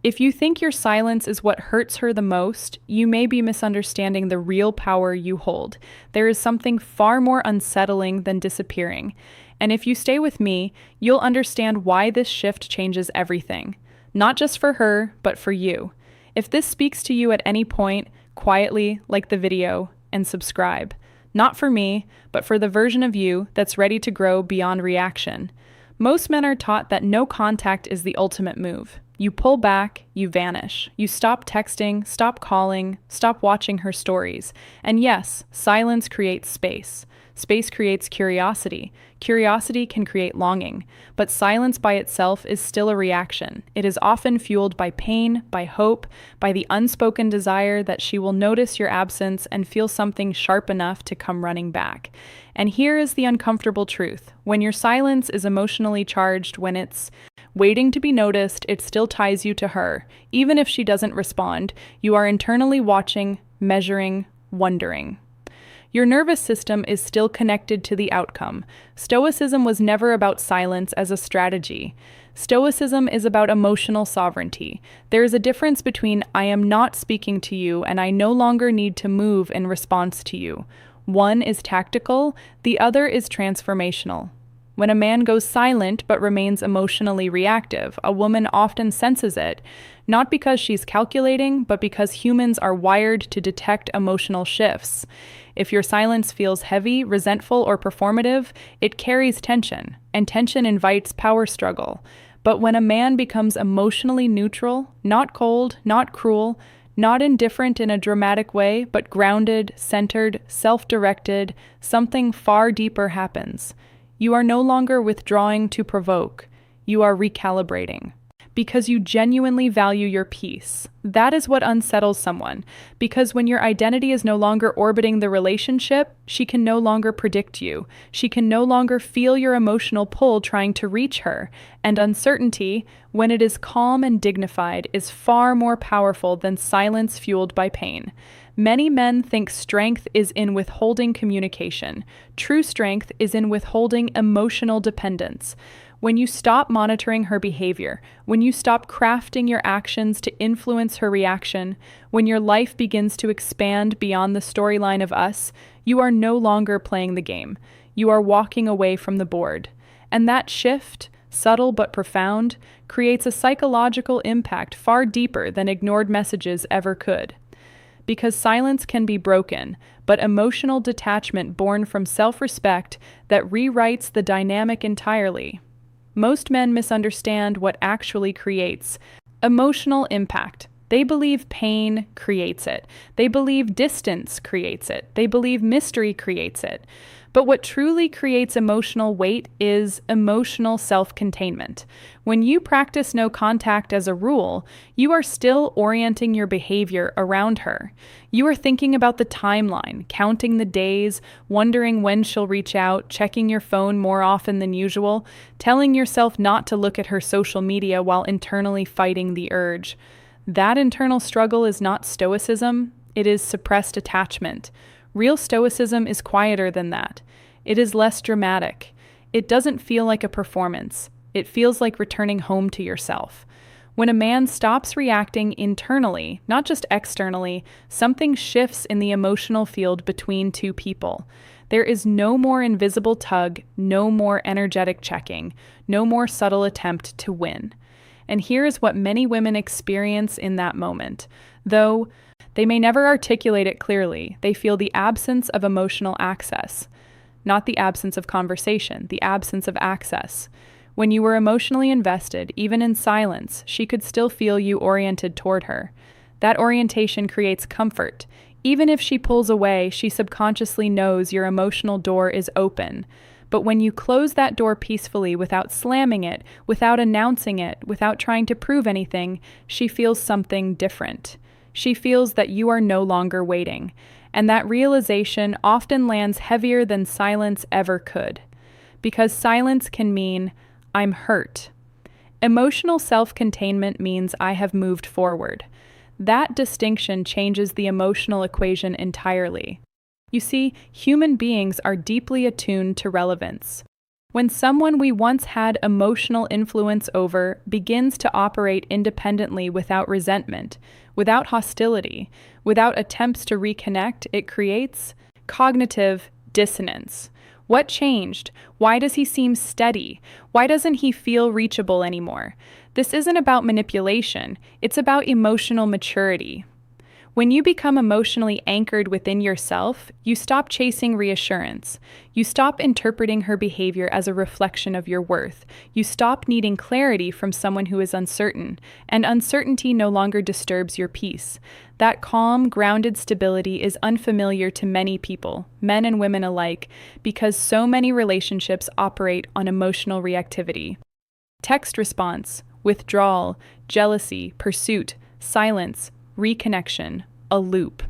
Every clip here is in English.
If you think your silence is what hurts her the most, you may be misunderstanding the real power you hold. There is something far more unsettling than disappearing. And if you stay with me, you'll understand why this shift changes everything. Not just for her, but for you. If this speaks to you at any point, quietly like the video and subscribe. Not for me, but for the version of you that's ready to grow beyond reaction. Most men are taught that no contact is the ultimate move. You pull back, you vanish. You stop texting, stop calling, stop watching her stories. And yes, silence creates space. Space creates curiosity. Curiosity can create longing. But silence by itself is still a reaction. It is often fueled by pain, by hope, by the unspoken desire that she will notice your absence and feel something sharp enough to come running back. And here is the uncomfortable truth. When your silence is emotionally charged, when it's waiting to be noticed, it still ties you to her. Even if she doesn't respond, you are internally watching, measuring, wondering. Your nervous system is still connected to the outcome. Stoicism was never about silence as a strategy. Stoicism is about emotional sovereignty. There is a difference between I am not speaking to you and I no longer need to move in response to you. One is tactical, the other is transformational. When a man goes silent but remains emotionally reactive, a woman often senses it, not because she's calculating, but because humans are wired to detect emotional shifts. If your silence feels heavy, resentful, or performative, it carries tension, and tension invites power struggle. But when a man becomes emotionally neutral, not cold, not cruel, not indifferent in a dramatic way, but grounded, centered, self-directed, something far deeper happens. You are no longer withdrawing to provoke. You are recalibrating. Because you genuinely value your peace. That is what unsettles someone. Because when your identity is no longer orbiting the relationship, she can no longer predict you. She can no longer feel your emotional pull trying to reach her. And uncertainty, when it is calm and dignified, is far more powerful than silence fueled by pain. Many men think strength is in withholding communication. True strength is in withholding emotional dependence. When you stop monitoring her behavior, when you stop crafting your actions to influence her reaction, when your life begins to expand beyond the storyline of us, you are no longer playing the game. You are walking away from the board. And that shift, subtle but profound, creates a psychological impact far deeper than ignored messages ever could. Because silence can be broken, but emotional detachment born from self-respect that rewrites the dynamic entirely. Most men misunderstand what actually creates emotional impact. They believe pain creates it. They believe distance creates it. They believe mystery creates it. But what truly creates emotional weight is emotional self-containment. When you practice no contact as a rule, you are still orienting your behavior around her. You are thinking about the timeline, counting the days, wondering when she'll reach out, checking your phone more often than usual, telling yourself not to look at her social media while internally fighting the urge. That internal struggle is not stoicism, it is suppressed attachment. Real stoicism is quieter than that. It is less dramatic. It doesn't feel like a performance. It feels like returning home to yourself. When a man stops reacting internally, not just externally, something shifts in the emotional field between two people. There is no more invisible tug, no more energetic checking, no more subtle attempt to win. And here is what many women experience in that moment. Though they may never articulate it clearly, they feel the absence of emotional access. Not the absence of conversation, the absence of access. When you were emotionally invested, even in silence, she could still feel you oriented toward her. That orientation creates comfort. Even if she pulls away, she subconsciously knows your emotional door is open. But when you close that door peacefully without slamming it, without announcing it, without trying to prove anything, she feels something different. She feels that you are no longer waiting, and that realization often lands heavier than silence ever could. Because silence can mean, I'm hurt. Emotional self-containment means I have moved forward. That distinction changes the emotional equation entirely. You see, human beings are deeply attuned to relevance. When someone we once had emotional influence over begins to operate independently without resentment, without hostility, without attempts to reconnect, it creates cognitive dissonance. What changed? Why does he seem steady? Why doesn't he feel reachable anymore? This isn't about manipulation, it's about emotional maturity. When you become emotionally anchored within yourself, you stop chasing reassurance. You stop interpreting her behavior as a reflection of your worth. You stop needing clarity from someone who is uncertain, and uncertainty no longer disturbs your peace. That calm, grounded stability is unfamiliar to many people, men and women alike, because so many relationships operate on emotional reactivity. Text response, withdrawal, jealousy, pursuit, silence, reconnection, a loop.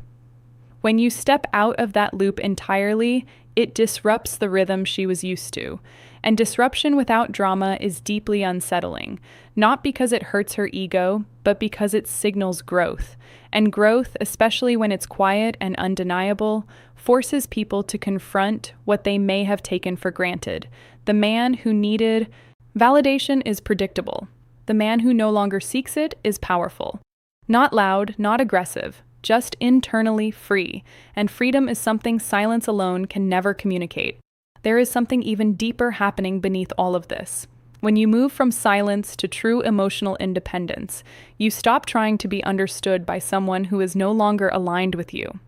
When you step out of that loop entirely, it disrupts the rhythm she was used to. And disruption without drama is deeply unsettling, not because it hurts her ego, but because it signals growth. And growth, especially when it's quiet and undeniable, forces people to confront what they may have taken for granted. The man who needed validation is predictable. The man who no longer seeks it is powerful. Not loud, not aggressive, just internally free, and freedom is something silence alone can never communicate. There is something even deeper happening beneath all of this. When you move from silence to true emotional independence, you stop trying to be understood by someone who is no longer aligned with you.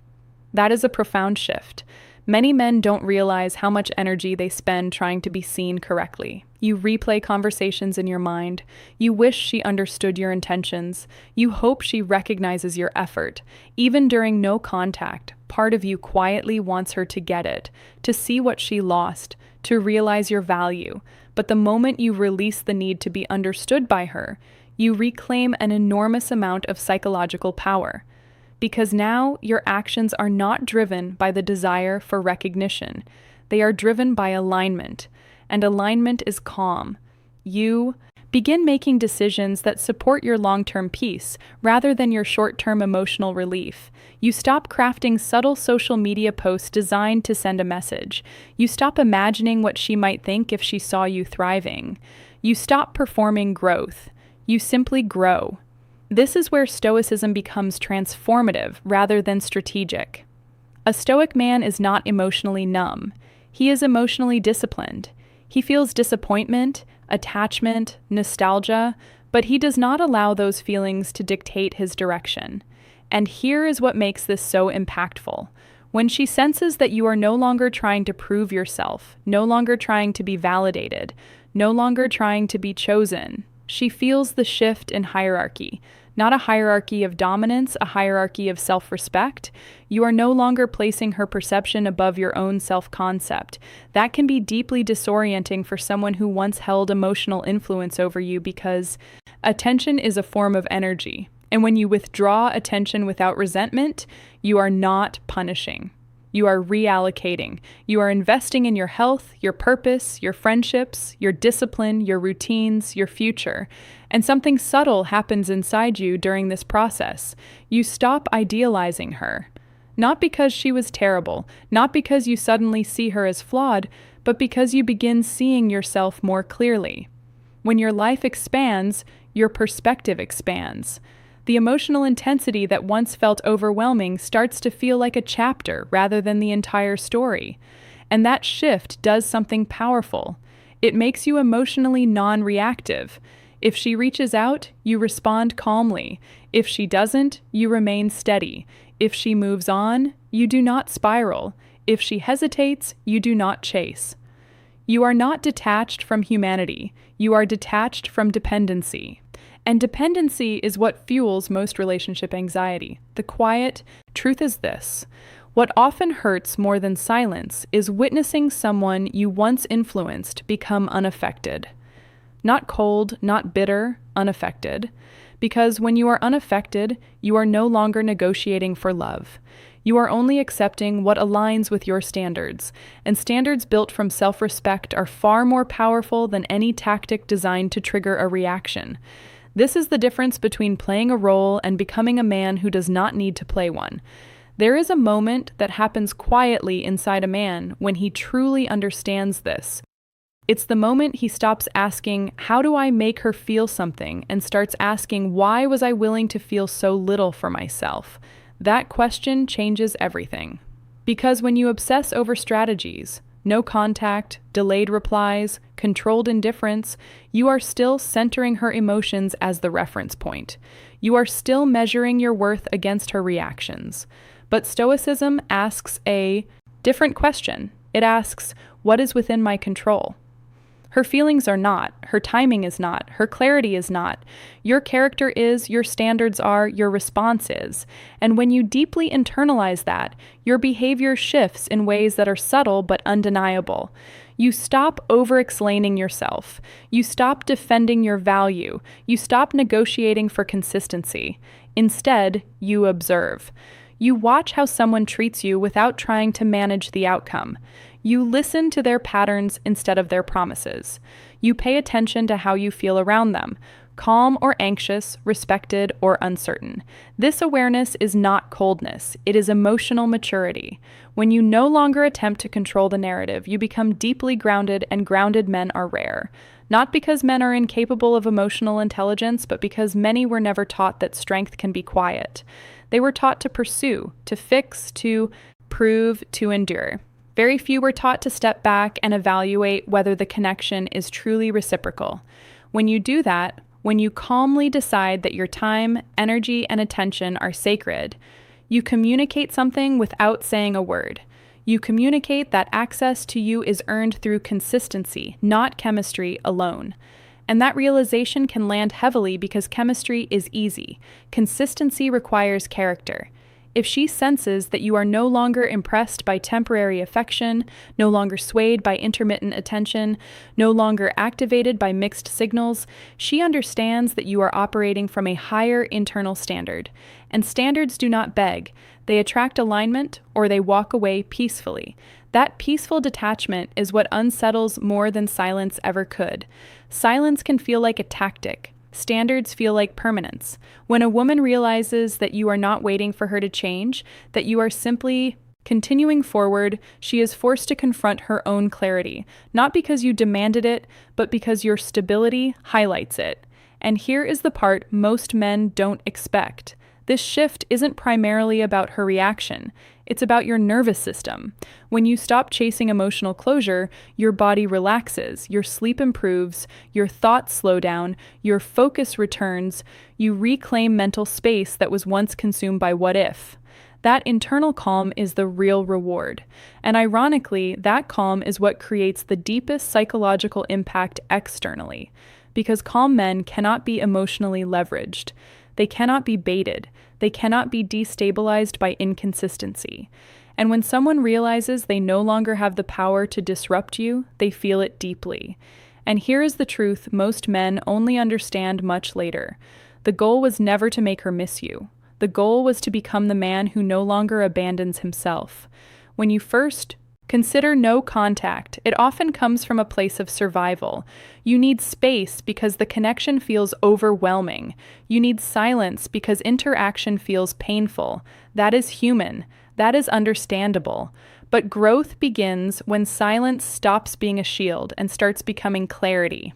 That is a profound shift. Many men don't realize how much energy they spend trying to be seen correctly. You replay conversations in your mind. You wish she understood your intentions. You hope she recognizes your effort. Even during no contact, part of you quietly wants her to get it, to see what she lost, to realize your value. But the moment you release the need to be understood by her, you reclaim an enormous amount of psychological power. Because now your actions are not driven by the desire for recognition. They are driven by alignment, and alignment is calm. You begin making decisions that support your long-term peace rather than your short-term emotional relief. You stop crafting subtle social media posts designed to send a message. You stop imagining what she might think if she saw you thriving. You stop performing growth. You simply grow. This is where Stoicism becomes transformative rather than strategic. A Stoic man is not emotionally numb. He is emotionally disciplined. He feels disappointment, attachment, nostalgia, but he does not allow those feelings to dictate his direction. And here is what makes this so impactful. When she senses that you are no longer trying to prove yourself, no longer trying to be validated, no longer trying to be chosen, she feels the shift in hierarchy. Not a hierarchy of dominance, a hierarchy of self-respect. You are no longer placing her perception above your own self-concept. That can be deeply disorienting for someone who once held emotional influence over you because attention is a form of energy. And when you withdraw attention without resentment, you are not punishing. You are reallocating. You are investing in your health, your purpose, your friendships, your discipline, your routines, your future. And something subtle happens inside you during this process. You stop idealizing her. Not because she was terrible, not because you suddenly see her as flawed, but because you begin seeing yourself more clearly. When your life expands, your perspective expands. The emotional intensity that once felt overwhelming starts to feel like a chapter rather than the entire story. And that shift does something powerful. It makes you emotionally non-reactive. If she reaches out, you respond calmly. If she doesn't, you remain steady. If she moves on, you do not spiral. If she hesitates, you do not chase. You are not detached from humanity. You are detached from dependency. And dependency is what fuels most relationship anxiety. The quiet truth is this. What often hurts more than silence is witnessing someone you once influenced become unaffected. Not cold, not bitter, unaffected. Because when you are unaffected, you are no longer negotiating for love. You are only accepting what aligns with your standards, and standards built from self-respect are far more powerful than any tactic designed to trigger a reaction. This is the difference between playing a role and becoming a man who does not need to play one. There is a moment that happens quietly inside a man when he truly understands this. It's the moment he stops asking, "How do I make her feel something?" and starts asking, "Why was I willing to feel so little for myself?" That question changes everything. Because when you obsess over strategies, no contact, delayed replies, controlled indifference, you are still centering her emotions as the reference point. You are still measuring your worth against her reactions. But Stoicism asks a different question. It asks, what is within my control? Her feelings are not, her timing is not, her clarity is not. Your character is, your standards are, your response is. And when you deeply internalize that, your behavior shifts in ways that are subtle but undeniable. You stop over-explaining yourself. You stop defending your value. You stop negotiating for consistency. Instead, you observe. You watch how someone treats you without trying to manage the outcome. You listen to their patterns instead of their promises. You pay attention to how you feel around them, calm or anxious, respected or uncertain. This awareness is not coldness, it is emotional maturity. When you no longer attempt to control the narrative, you become deeply grounded, and grounded men are rare. Not because men are incapable of emotional intelligence, but because many were never taught that strength can be quiet. They were taught to pursue, to fix, to prove, to endure. Very few were taught to step back and evaluate whether the connection is truly reciprocal. When you do that, when you calmly decide that your time, energy, and attention are sacred, you communicate something without saying a word. You communicate that access to you is earned through consistency, not chemistry alone. And that realization can land heavily because chemistry is easy. Consistency requires character. If she senses that you are no longer impressed by temporary affection, no longer swayed by intermittent attention, no longer activated by mixed signals, she understands that you are operating from a higher internal standard. And standards do not beg. They attract alignment, or they walk away peacefully. That peaceful detachment is what unsettles more than silence ever could. Silence can feel like a tactic. Standards feel like permanence. When a woman realizes that you are not waiting for her to change, that you are simply continuing forward, she is forced to confront her own clarity, not because you demanded it, but because your stability highlights it. And here is the part most men don't expect. This shift isn't primarily about her reaction. It's about your nervous system. When you stop chasing emotional closure, your body relaxes, your sleep improves, your thoughts slow down, your focus returns, you reclaim mental space that was once consumed by what if. That internal calm is the real reward. And ironically, that calm is what creates the deepest psychological impact externally. Because calm men cannot be emotionally leveraged. They cannot be baited. They cannot be destabilized by inconsistency. And when someone realizes they no longer have the power to disrupt you, they feel it deeply. And here is the truth most men only understand much later. The goal was never to make her miss you. The goal was to become the man who no longer abandons himself. When you first consider no contact, it often comes from a place of survival. You need space because the connection feels overwhelming. You need silence because interaction feels painful. That is human. That is understandable. But growth begins when silence stops being a shield and starts becoming clarity.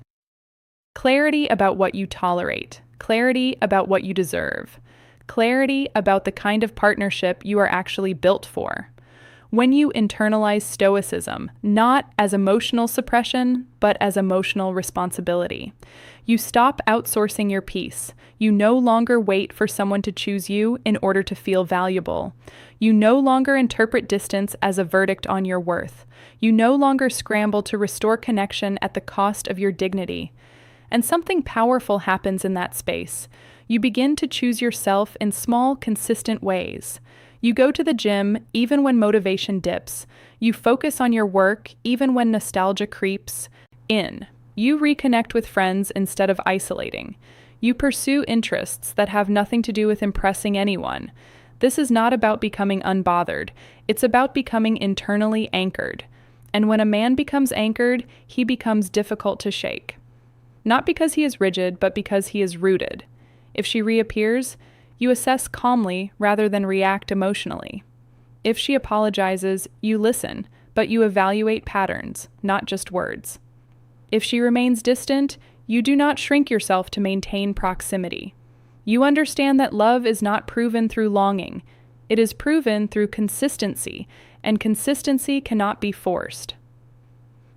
Clarity about what you tolerate. Clarity about what you deserve. Clarity about the kind of partnership you are actually built for. When you internalize Stoicism, not as emotional suppression, but as emotional responsibility, you stop outsourcing your peace. You no longer wait for someone to choose you in order to feel valuable. You no longer interpret distance as a verdict on your worth. You no longer scramble to restore connection at the cost of your dignity. And something powerful happens in that space. You begin to choose yourself in small, consistent ways. You go to the gym even when motivation dips. You focus on your work even when nostalgia creeps in. You reconnect with friends instead of isolating. You pursue interests that have nothing to do with impressing anyone. This is not about becoming unbothered. It's about becoming internally anchored. And when a man becomes anchored, he becomes difficult to shake. Not because he is rigid, but because he is rooted. If she reappears, you assess calmly rather than react emotionally. If she apologizes, you listen, but you evaluate patterns, not just words. If she remains distant, you do not shrink yourself to maintain proximity. You understand that love is not proven through longing. It is proven through consistency, and consistency cannot be forced.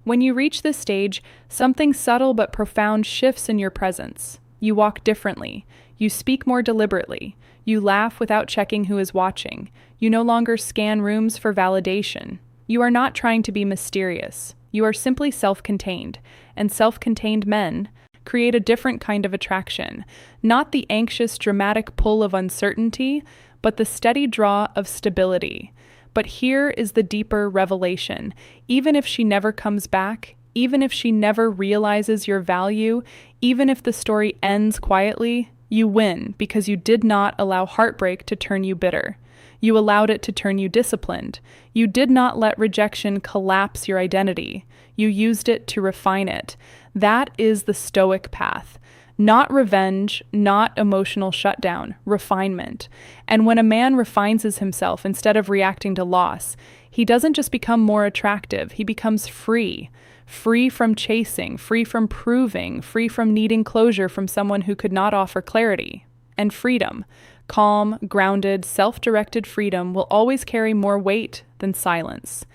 When you reach this stage, something subtle but profound shifts in your presence. You walk differently. You speak more deliberately. You laugh without checking who is watching. You no longer scan rooms for validation. You are not trying to be mysterious. You are simply self-contained, and self-contained men create a different kind of attraction, not the anxious, dramatic pull of uncertainty, but the steady draw of stability. But here is the deeper revelation. Even if she never comes back, even if she never realizes your value, even if the story ends quietly, you win because you did not allow heartbreak to turn you bitter. You allowed it to turn you disciplined. You did not let rejection collapse your identity. You used it to refine it. That is the Stoic path. Not revenge, not emotional shutdown, refinement. And when a man refines himself instead of reacting to loss, he doesn't just become more attractive, he becomes free. Free from chasing, free from proving, free from needing closure from someone who could not offer clarity. And freedom, calm, grounded, self-directed freedom will always carry more weight than silence.